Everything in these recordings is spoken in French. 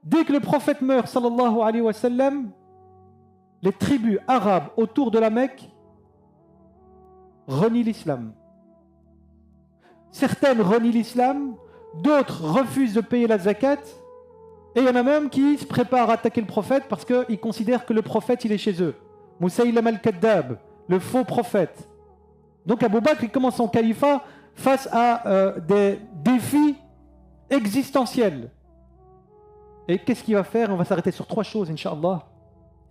Dès que le prophète meurt, sallallahu alayhi wa sallam, les tribus arabes autour de la Mecque renient l'islam. Certaines renient l'islam, d'autres refusent de payer la zakat, et il y en a même qui se préparent à attaquer le prophète parce qu'ils considèrent que le prophète il est chez eux. Moussaïlam al-Kaddab, le faux prophète. Donc Abu Bakr il commence son califat face à des défis existentiels. Et qu'est-ce qu'il va faire? On va s'arrêter sur 3 choses, Inch'Allah.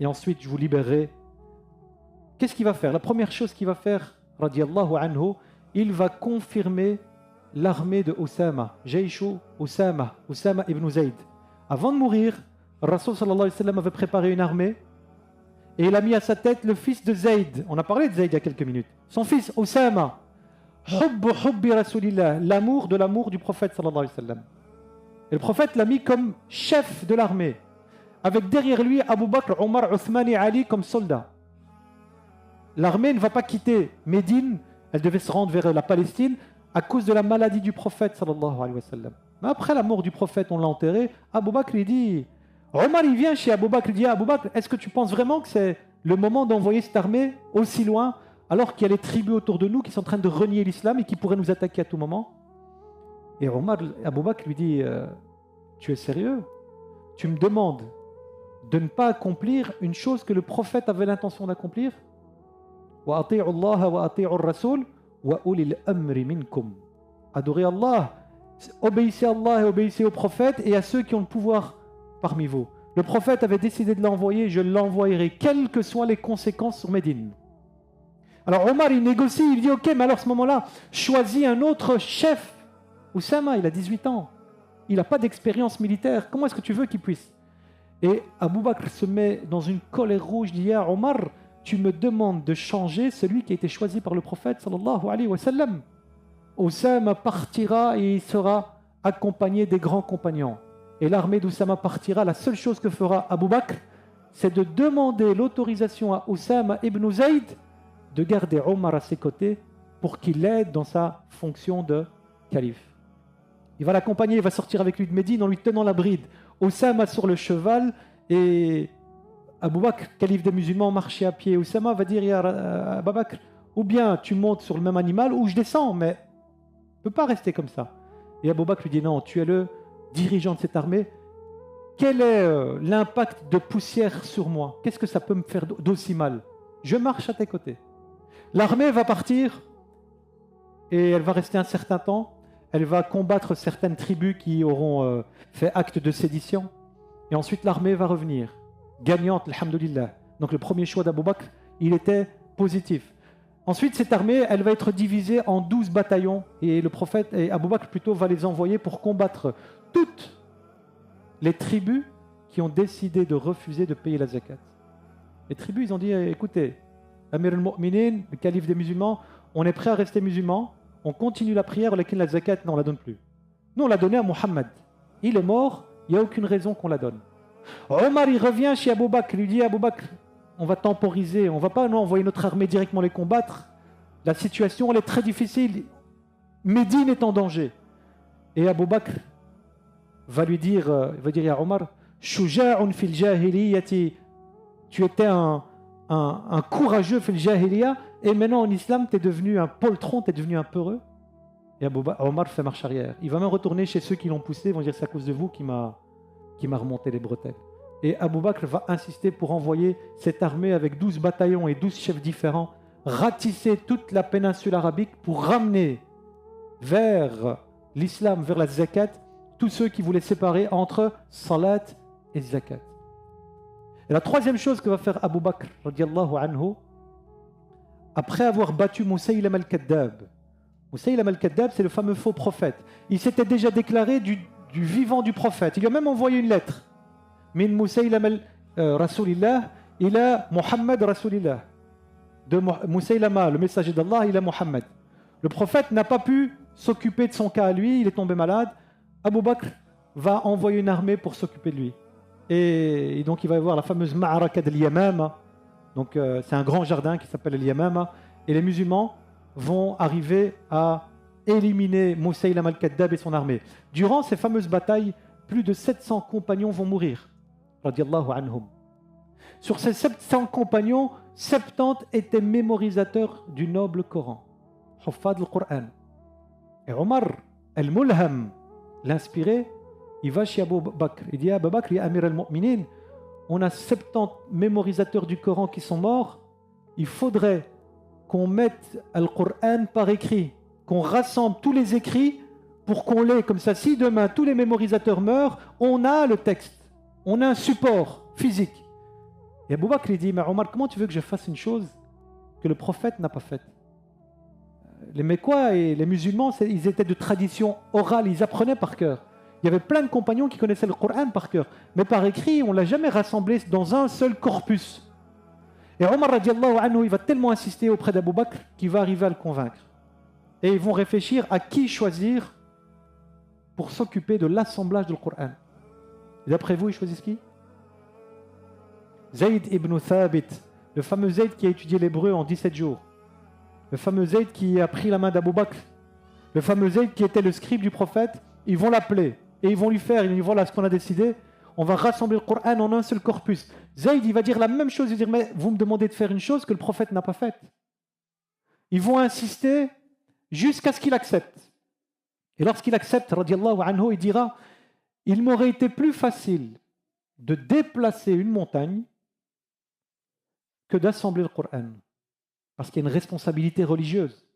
Et ensuite, je vous libérerai. Qu'est-ce qu'il va faire? La première chose qu'il va faire, radiyallahu anhu, il va confirmer l'armée de Oussama, Jayshu Oussama ibn Zayd. Avant de mourir, Rasul sallallahu alayhi wa sallam avait préparé une armée et il a mis à sa tête le fils de Zayd. On a parlé de Zayd il y a quelques minutes. Son fils, Oussama. Hubbi Rasulillah, l'amour de l'amour du prophète sallallahu alayhi wa sallam. Et le prophète l'a mis comme chef de l'armée, avec derrière lui Abu Bakr, Omar, Othman et Ali comme soldats. L'armée ne va pas quitter Médine, elle devait se rendre vers la Palestine à cause de la maladie du prophète sallallahu alayhi wa sallam. Mais après la mort du prophète, on l'a enterré. Abu Bakr il dit, Omar il vient chez Abu Bakr, il dit Abu Bakr, est-ce que tu penses vraiment que c'est le moment d'envoyer cette armée aussi loin alors qu'il y a les tribus autour de nous qui sont en train de renier l'islam et qui pourraient nous attaquer à tout moment? Et Abu Bakr lui dit, tu es sérieux? Tu me demandes de ne pas accomplir une chose que le prophète avait l'intention d'accomplir? Wa ati'u Allah wa ati'u ar-rasul wa ulil amri minkum. Adorez Allah, obéissez à Allah et obéissez au prophète et à ceux qui ont le pouvoir parmi vous. Le prophète avait décidé de l'envoyer, je l'envoyerai, quelles que soient les conséquences sur Médine. Alors Omar il négocie, il dit ok, mais alors à ce moment-là, choisis un autre chef. Oussama, il a 18 ans. Il n'a pas d'expérience militaire. Comment est-ce que tu veux qu'il puisse? Et Abu Bakr se met dans une colère rouge, dit Ya Omar, tu me demandes de changer celui qui a été choisi par le prophète sallallahu alayhi wa sallam. Oussama partira et il sera accompagné des grands compagnons. Et l'armée d'Oussama partira. La seule chose que fera Abu Bakr, c'est de demander l'autorisation à Oussama ibn Zayd de garder Omar à ses côtés pour qu'il l'aide dans sa fonction de calife. Il va l'accompagner, il va sortir avec lui de Médine en lui tenant la bride. Oussama sur le cheval et Abu Bakr, calife des musulmans, marchait à pied. Oussama va dire à Abu Bakr, ou bien tu montes sur le même animal ou je descends, mais ne peux pas rester comme ça. Et Abu Bakr lui dit non, tu es le dirigeant de cette armée. Quel est l'impact de poussière sur moi? Qu'est-ce que ça peut me faire d'aussi mal? Je marche à tes côtés. L'armée va partir et elle va rester un certain temps. Elle va combattre certaines tribus qui auront fait acte de sédition. Et ensuite, l'armée va revenir, gagnante, alhamdoulilah. Donc le premier choix d'Abu Bakr, il était positif. Ensuite, cette armée, elle va être divisée en 12 bataillons. Et le prophète, et Abu Bakr plutôt, va les envoyer pour combattre toutes les tribus qui ont décidé de refuser de payer la zakat. Les tribus, ils ont dit, écoutez, Amir al-Mu'minin, le calife des musulmans, on est prêt à rester musulmans. On continue la prière, laquelle la zakat, non, on ne la donne plus. Nous, on l'a donnée à Muhammad. Il est mort, il n'y a aucune raison qu'on la donne. Omar, il revient chez Abu Bakr, il lui dit, Abu Bakr, on va temporiser, on ne va pas envoyer notre armée directement les combattre. La situation, elle est très difficile. Médine est en danger. Et Abu Bakr va lui dire, à Omar, Shuja'un fil jahiliyati, tu étais un courageux fil jahiliya, et maintenant en islam, tu es devenu un poltron, tu es devenu un peureux. Et Omar fait marche arrière. Il va même retourner chez ceux qui l'ont poussé, ils vont dire c'est à cause de vous qui m'a remonté les bretelles. Et Abu Bakr va insister pour envoyer cette armée avec 12 bataillons et 12 chefs différents, ratisser toute la péninsule arabique pour ramener vers l'islam, vers la zakat, tous ceux qui voulaient séparer entre salat et zakat. Et la troisième chose que va faire Abu Bakr, radiyallahu anhu, après avoir battu Moussaïlam al-Kaddab. Moussaïlam al-Kaddab, c'est le fameux faux prophète. Il s'était déjà déclaré du vivant du prophète. Il lui a même envoyé une lettre. Min Moussaïlam al-Rasulillah, il a Muhammad Rasulillah. De Moussaïlama, le messager d'Allah, il a Muhammad. Le prophète n'a pas pu s'occuper de son cas à lui, il est tombé malade. Abu Bakr va envoyer une armée pour s'occuper de lui. Et donc il va y avoir la fameuse Ma'araka del-Yamama. Donc c'est un grand jardin qui s'appelle el-Yamama. Et les musulmans vont arriver à éliminer Moussaïlam al-Kaddab et son armée. Durant ces fameuses batailles, plus de 700 compagnons vont mourir. Radiallahu anhum. Sur ces 700 compagnons, 70 étaient mémorisateurs du noble Coran. Huffad al-Qur'an. Et Omar al-Mulham, l'inspiré, il va chez Abu Bakr. Il dit à Abu Bakr, ya Amir al-Mu'minin, on a 70 mémorisateurs du Coran qui sont morts. Il faudrait qu'on mette Al-Qur'an par écrit, qu'on rassemble tous les écrits pour qu'on l'ait. Comme ça, si demain tous les mémorisateurs meurent, on a le texte, on a un support physique. Et Abu Bakr il dit, mais Omar, comment tu veux que je fasse une chose que le prophète n'a pas faite? Les Mécois et les musulmans, ils étaient de tradition orale, ils apprenaient par cœur. Il y avait plein de compagnons qui connaissaient le Coran par cœur. Mais par écrit, on ne l'a jamais rassemblé dans un seul corpus. Et Omar radiallahu anhu, il va tellement insister auprès d'Abu Bakr qu'il va arriver à le convaincre. Et ils vont réfléchir à qui choisir pour s'occuper de l'assemblage du Coran. Et d'après vous, ils choisissent qui? Zayd ibn Thabit, le fameux Zayd qui a étudié l'hébreu en 17 jours. Le fameux Zayd qui a pris la main d'Abu Bakr. Le fameux Zayd qui était le scribe du prophète. Ils vont l'appeler et ils vont lui faire, ils disent voilà ce qu'on a décidé, on va rassembler le Coran en un seul corpus. Zayd, il va dire la même chose, il va dire mais vous me demandez de faire une chose que le prophète n'a pas faite. Ils vont insister jusqu'à ce qu'il accepte. Et lorsqu'il accepte, radiallahu anhu, il dira il m'aurait été plus facile de déplacer une montagne que d'assembler le Coran. Parce qu'il y a une responsabilité religieuse.